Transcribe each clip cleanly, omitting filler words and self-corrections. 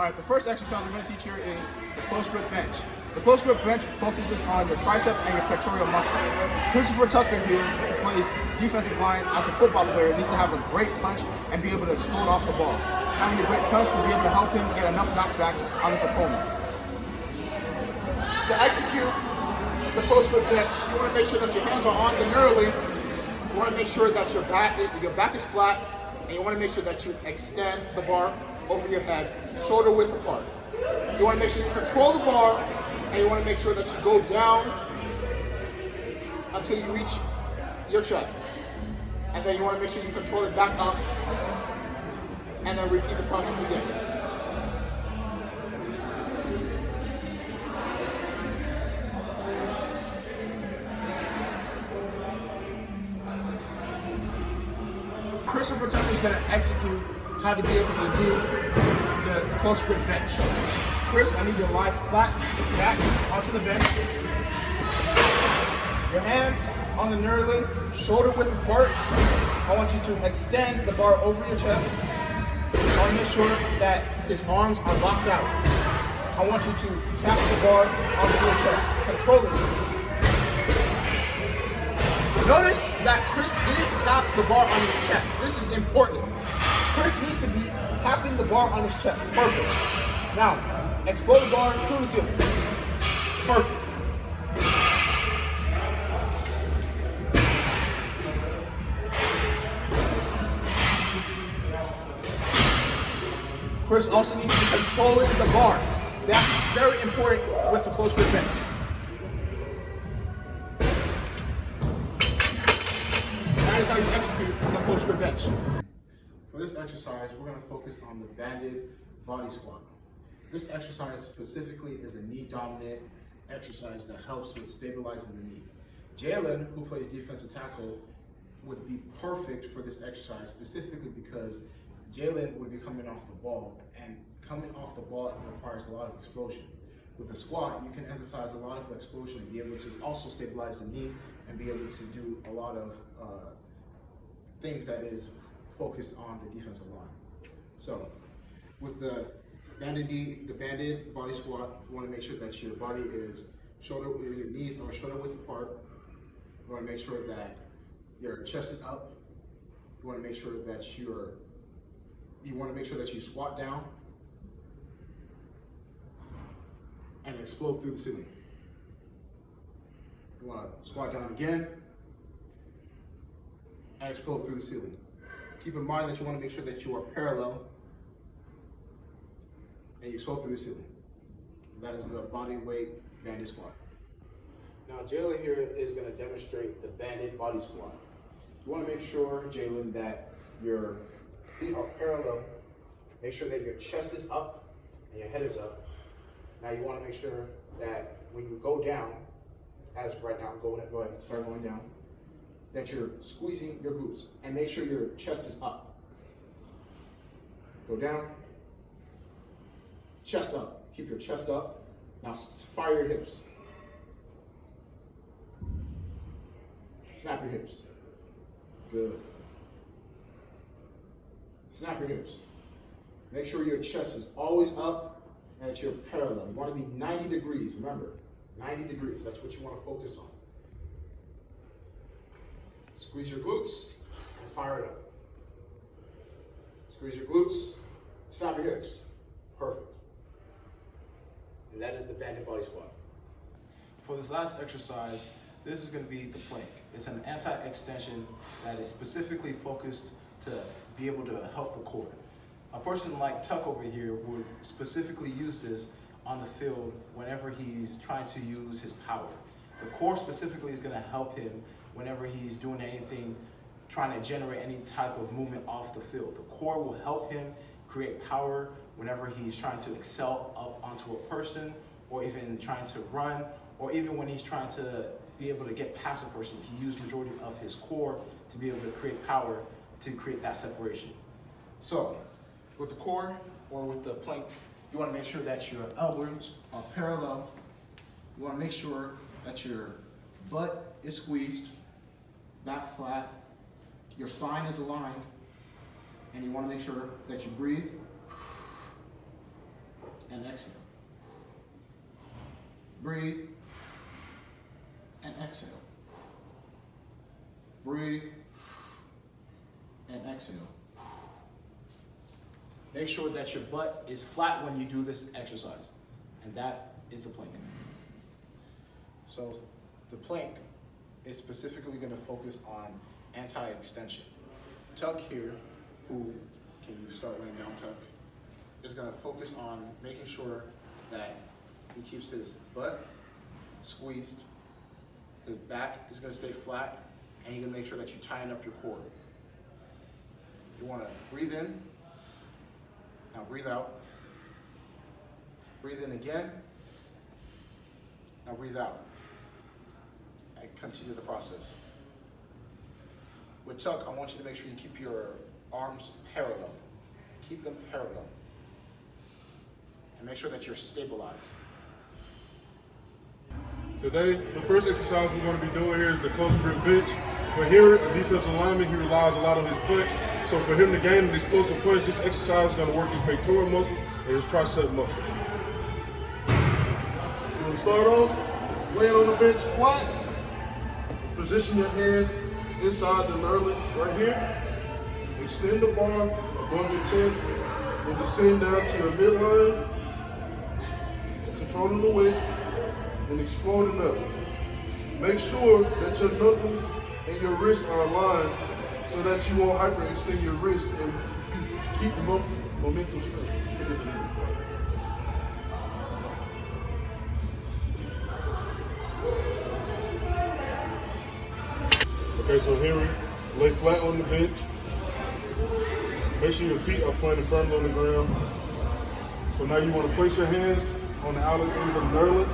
Alright, the first exercise I'm going to teach here is the close grip bench. The close grip bench focuses on your triceps and your pectoral muscles. Christopher Tucker here, who plays defensive line as a football player, needs to have a great punch and be able to explode off the ball. Having a great punch will be able to help him get enough knockback on his opponent. To execute the close grip bench, you want to make sure that your hands are on the knurling. You want to make sure that your back is flat, and you want to make sure that you extend the bar over your head, shoulder width apart. You want to make sure you control the bar, and you want to make sure that you go down until you reach your chest. And then you want to make sure you control it back up, and then repeat the process again. Christopher Tucker is going to execute how to be able to do the close grip bench. Chris, I need you to lie flat back onto the bench. Your hands on the knurling, shoulder width apart. I want you to extend the bar over your chest. I want to make sure that his arms are locked out. I want you to tap the bar onto your chest, controlling it. Notice that Chris didn't tap the bar on his chest. This is important. Chris needs to be tapping the bar on his chest. Perfect. Now, explode the bar through the ceiling. Perfect. Chris also needs to be controlling the bar. That's very important with the close grip bench. That is how you execute the close grip bench. For this exercise, we're going to focus on the banded body squat. This exercise specifically is a knee-dominant exercise that helps with stabilizing the knee. Jalen, who plays defensive tackle, would be perfect for this exercise, specifically because Jalen would be coming off the ball, and coming off the ball requires a lot of explosion. With the squat, you can emphasize a lot of explosion and be able to also stabilize the knee and be able to do a lot of things that is focused on the defensive line. So, with the banded body squat, you want to make sure that your body is your knees are shoulder width apart. You want to make sure that your chest is up. You want to make sure that you squat down and explode through the ceiling. You want to squat down again and explode through the ceiling. Keep in mind that you want to make sure that you are parallel and you explode through the ceiling. That is the body weight banded squat. Now Jalen here is going to demonstrate the banded body squat. You want to make sure, Jalen, that your feet are parallel. Make sure that your chest is up and your head is up. Now you want to make sure that when you go down, as right now, go ahead, start going down, that you're squeezing your glutes, and make sure your chest is up. Go down, chest up. Keep your chest up. Now fire your hips. Snap your hips. Good. Snap your hips. Make sure your chest is always up and that you're parallel. You want to be 90 degrees, remember, 90 degrees. That's what you want to focus on. Squeeze your glutes and fire it up. Squeeze your glutes, snap your hips. Perfect. And that is the banded body squat. For this last exercise, this is going to be the plank. It's an anti-extension that is specifically focused to be able to help the core. A person like Tuck over here would specifically use this on the field whenever he's trying to use his power. The core specifically is going to help him whenever he's doing anything, trying to generate any type of movement off the field. The core will help him create power whenever he's trying to excel up onto a person, or even trying to run, or even when he's trying to be able to get past a person. He used majority of his core to be able to create power to create that separation. So, with the core or with the plank, you want to make sure that your elbows are parallel. You want to make sure that your butt is squeezed, back flat, your spine is aligned, and you want to make sure that you breathe and exhale. Breathe and exhale. Breathe and exhale. Make sure that your butt is flat when you do this exercise, and that is the plank. So the plank is specifically going to focus on anti-extension. Tuck here, who, can you start laying down, Tuck, is going to focus on making sure that he keeps his butt squeezed, his back is going to stay flat, and you're going to make sure that you tighten up your core. You want to breathe in, now breathe out. Breathe in again, now breathe out. And continue the process. With tuck, I want you to make sure you keep your arms parallel. Keep them parallel. And make sure that you're stabilized. Today, the first exercise we're going to be doing here is the close grip bench. For here, a defensive lineman, he relies a lot on his punch. So for him to gain an explosive punch, this exercise is going to work his pectoral muscles and his tricep muscles. You're going to start off laying on the bench flat. Position your hands inside the knurling right here. Extend the bar above your chest and descend down to your midline. Controlling the weight and exploding up. Make sure that your knuckles and your wrists are aligned so that you won't hyperextend your wrist and keep momentum straight. Okay, so Henry, lay flat on the bench. Make sure your feet are planted firmly on the ground. So now you want to place your hands on the outer edges of the knurling.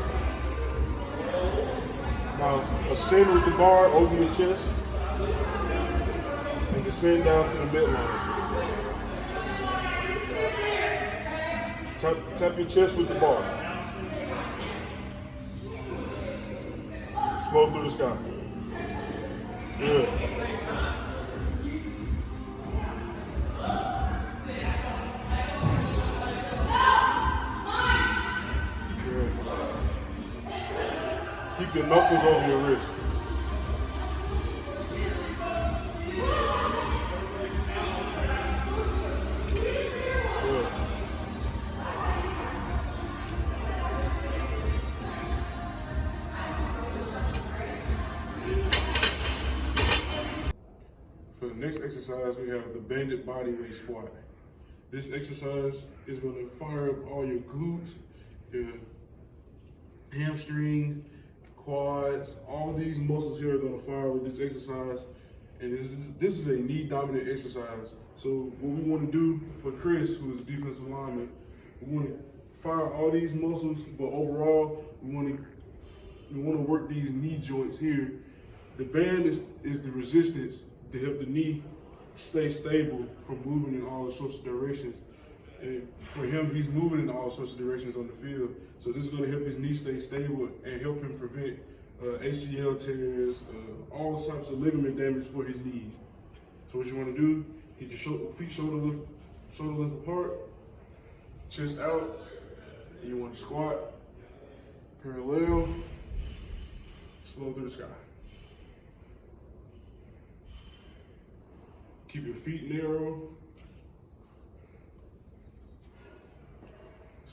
Now ascend with the bar over your chest and descend down to the midline. Tap your chest with the bar. Explode through the sky. Good. Keep your knuckles over your wrist. Good. For the next exercise, we have the banded body weight squat. This exercise is going to fire up all your glutes, your hamstring, quads, all these muscles here are going to fire with this exercise. And this is a knee dominant exercise. So what we want to do for Chris, who is a defensive lineman, we want to fire all these muscles, but overall we want to work these knee joints here. The band is the resistance to help the knee stay stable from moving in all sorts of directions. And for him, he's moving in all sorts of directions on the field. So this is going to help his knee stay stable and help him prevent ACL tears, all types of ligament damage for his knees. So what you want to do, get your feet shoulder length apart, chest out, and you want to squat, parallel, slow through the sky. Keep your feet narrow,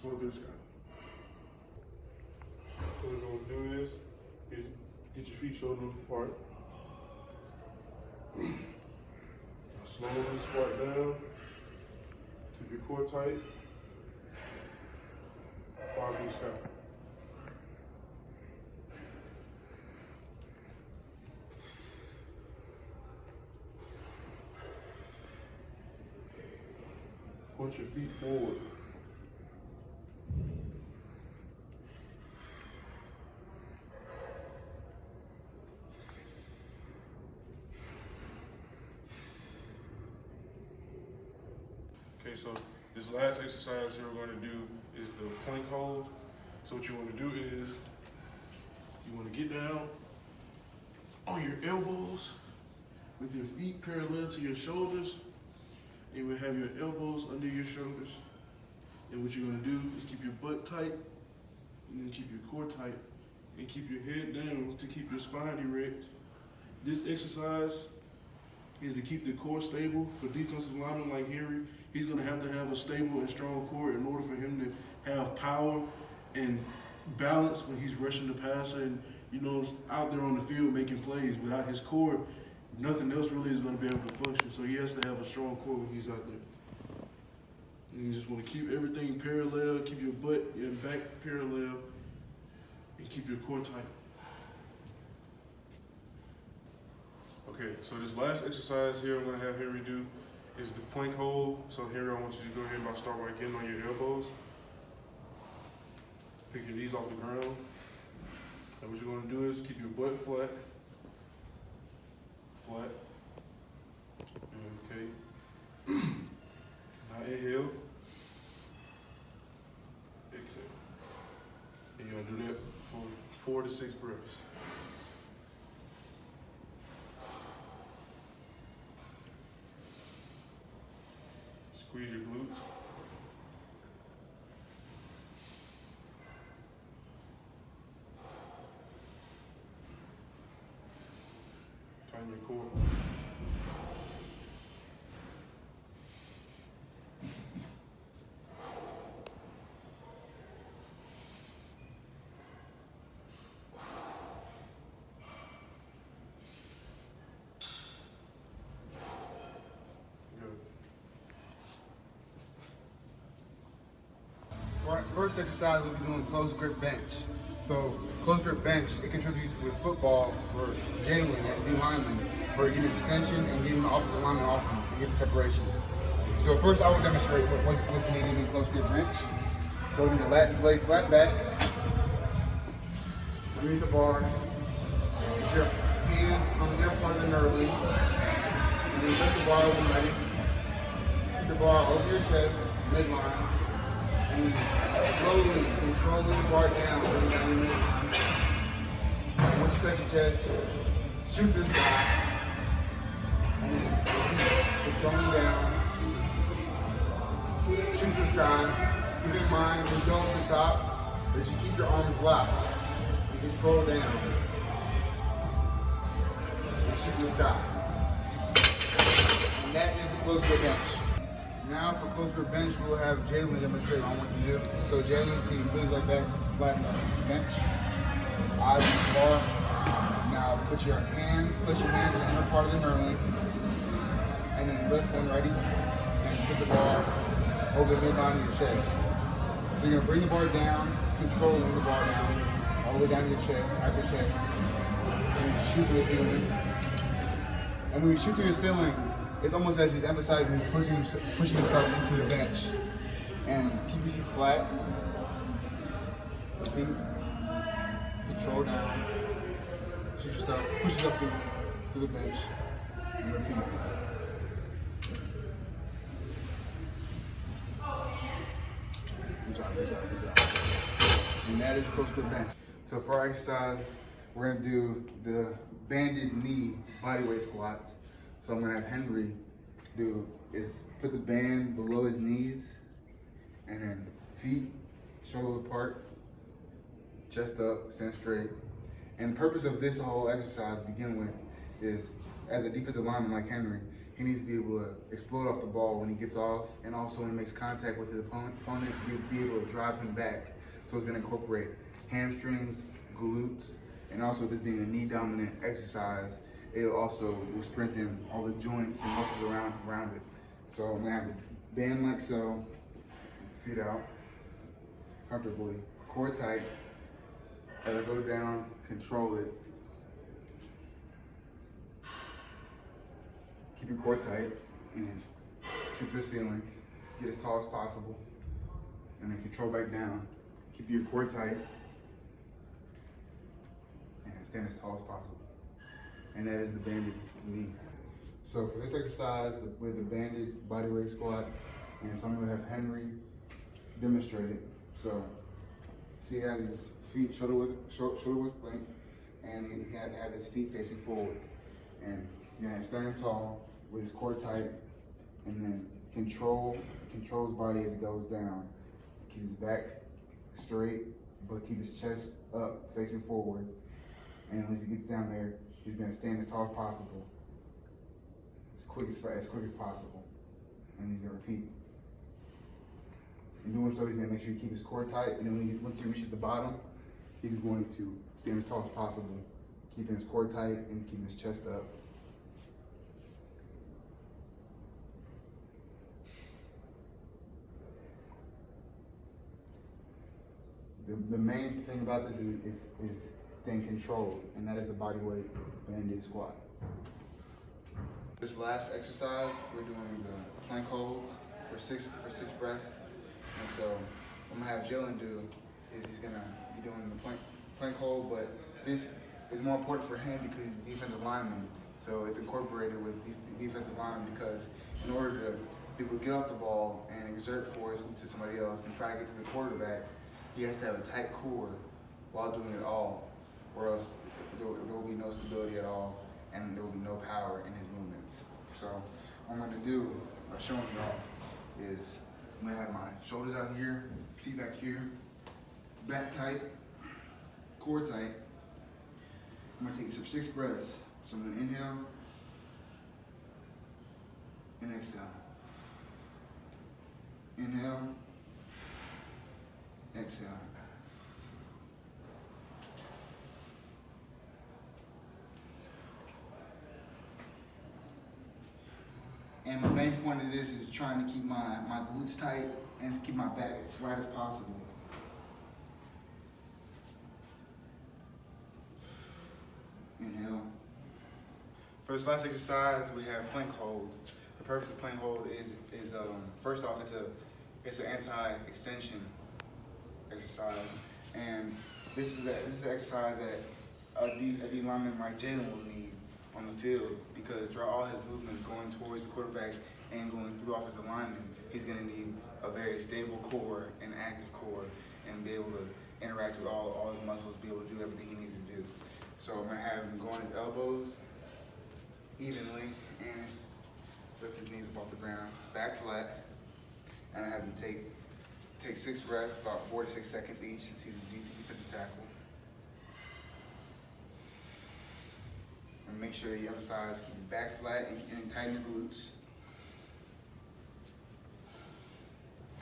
slow through the sky. So what you want to do is, get your feet shoulder length apart. Slowly squat down. Keep your core tight. Fire through the sky. Point your feet forward. Okay, so this last exercise here we're going to do is the plank hold. So what you want to do is you want to get down on your elbows with your feet parallel to your shoulders. You will have your elbows under your shoulders. And what you're gonna do is keep your butt tight, and then keep your core tight, and keep your head down to keep your spine erect. This exercise is to keep the core stable. For defensive linemen like Henry, he's gonna have to have a stable and strong core in order for him to have power and balance when he's rushing the passer and, you know, out there on the field making plays. Without his core, nothing else really is gonna be able to function. So he has to have a strong core when he's out there. And you just wanna keep everything parallel, keep your butt, your back parallel, and keep your core tight. Okay, so this last exercise here I'm gonna have Henry do is the plank hold. So Henry, I want you to go ahead and start by getting on your elbows. Pick your knees off the ground. And what you're gonna do is keep your butt flat. Flat. Okay. Now inhale. Exhale. And you're gonna do that for 4 to 6 breaths. Squeeze your glutes. Tighten your core. For our first exercise, we'll be doing close grip bench. So close grip bench, it contributes with football for Jalen as D lineman for getting extension and getting the offensive lineman off him and getting separation. So first I will demonstrate what's needed in close grip bench. So we need to lay flat back, underneath the bar, get your hands on the inner part of the nerve lead, and then lift the bar when ready. Keep the bar over your chest, midline, and slowly controlling the bar down, bring it down your midline. And once you touch your chest, shoot to the sky, and then repeat, controlling down, shoot to the sky. Keep in mind, when you go to the top, that you keep your arms locked. You control down. And shoot to the sky. And that is a close grip bench. Now for close grip bench, we'll have Jalen demonstrate on what to do. So Jalen, can you please like that flat bench? Eyes on the bar. Now put your hands in the inner part of the nerve link. And then lift when ready. And put the bar over the midline of your chest. So you're gonna bring the bar down, controlling the bar down, all the way down to your chest, out your chest. And then shoot through the ceiling. And when you shoot through the ceiling, it's almost as he's emphasizing he's pushing himself into the bench. And keep your feet flat. Repeat. Control down. Shoot yourself. Push yourself through the bench. And repeat. Good job, good job, good job. And that is close grip bench. So for our exercise, we're gonna do the banded knee bodyweight squats. So I'm gonna have Henry do is put the band below his knees and then feet shoulder apart, chest up, stand straight. And the purpose of this whole exercise to begin with is, as a defensive lineman like Henry, he needs to be able to explode off the ball when he gets off, and also when he makes contact with his opponent, be able to drive him back. So it's gonna incorporate hamstrings, glutes, and also this being a knee dominant exercise, it also will strengthen all the joints and muscles around it. So I'm gonna have the band like so, feet out, comfortably, core tight. As I go down, control it. Keep your core tight and shoot through the ceiling. Get as tall as possible. And then control back down. Keep your core tight and stand as tall as possible. And that is the banded knee. So for this exercise with the banded bodyweight squats, and so I'm gonna have Henry demonstrate it. So see how his feet shoulder width length, and he's got to have his feet facing forward. And you're gonna stand tall with his core tight, and then control his body as it goes down. Keep his back straight, but keep his chest up, facing forward. And once he gets down there, he's gonna stand as tall as possible, as quick as possible. And he's gonna repeat. In doing so, he's gonna make sure he keep his core tight. And then once he reaches the bottom, he's going to stand as tall as possible, keeping his core tight and keeping his chest up. The main thing about this is staying controlled, and that is the body weight banded squat. This last exercise, we're doing the plank holds for six breaths. And so what I'm gonna have Jalen do is he's gonna be doing the plank hold, but this is more important for him because he's defensive lineman. So it's incorporated with defensive lineman because in order to be able to get off the ball and exert force into somebody else and try to get to the quarterback, he has to have a tight core while doing it all, or else there will be no stability at all and there will be no power in his movements. So what I'm gonna do by showing y'all is I'm gonna have my shoulders out here, feet back here, back tight, core tight. I'm gonna take this for 6 breaths. So I'm gonna inhale and exhale. Inhale, exhale. And my main point of this is trying to keep my glutes tight and keep my back as flat as possible. Inhale. For this last exercise, we have plank holds. The purpose of plank hold is first off, it's an anti-extension exercise, and this is an exercise that a D lineman like Jalen will need on the field because throughout all his movements going towards the quarterback and going through offensive lineman, he's going to need a very stable core and active core and be able to interact with all his muscles, be able to do everything he needs to do. So I'm going to have him go on his elbows evenly and lift his knees above the ground, back flat, and I have him take 6 breaths, about 4 to 6 seconds each since he's a defensive tackle. And make sure you emphasize keep your back flat and tighten your glutes.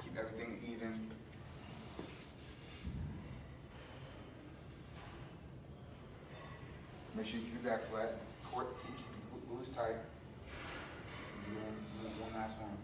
Keep everything even. Make sure you keep your back flat. Keep your glutes tight. And do one last one.